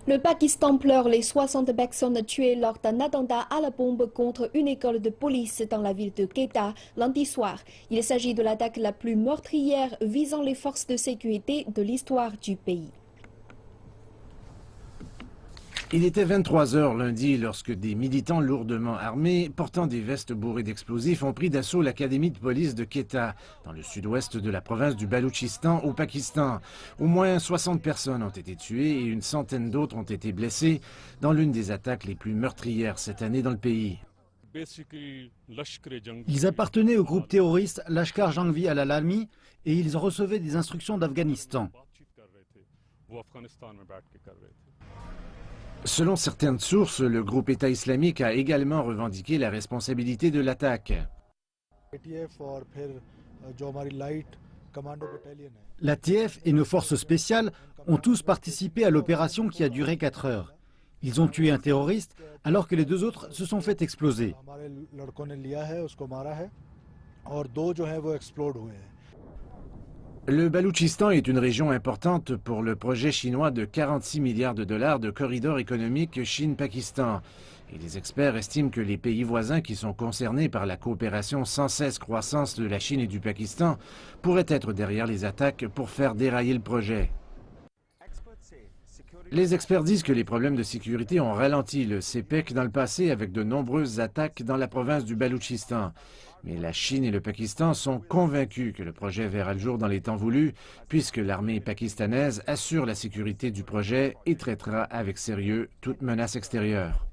Le Pakistan pleure les 60 personnes tuées lors d'un attentat à la bombe contre une école de police dans la ville de Quetta lundi soir. Il s'agit de l'attaque la plus meurtrière visant les forces de sécurité de l'histoire du pays. Il était 23 heures lundi lorsque des militants lourdement armés, portant des vestes bourrées d'explosifs, ont pris d'assaut l'académie de police de Quetta, dans le sud-ouest de la province du Baloutchistan, au Pakistan. Au moins 60 personnes ont été tuées et une centaine d'autres ont été blessées dans l'une des attaques les plus meurtrières cette année dans le pays. Ils appartenaient au groupe terroriste Lashkar Jangvi al-Alami et ils recevaient des instructions d'Afghanistan. Selon certaines sources, le groupe État islamique a également revendiqué la responsabilité de l'attaque. L'ATF et nos forces spéciales ont tous participé à l'opération qui a duré 4 heures. Ils ont tué un terroriste alors que les 2 autres se sont fait exploser. Le Baloutchistan est une région importante pour le projet chinois de 46 milliards de dollars de corridor économique Chine-Pakistan. Et les experts estiment que les pays voisins qui sont concernés par la coopération sans cesse croissante de la Chine et du Pakistan pourraient être derrière les attaques pour faire dérailler le projet. Les experts disent que les problèmes de sécurité ont ralenti le CPEC dans le passé avec de nombreuses attaques dans la province du Baloutchistan. Mais la Chine et le Pakistan sont convaincus que le projet verra le jour dans les temps voulus, puisque l'armée pakistanaise assure la sécurité du projet et traitera avec sérieux toute menace extérieure.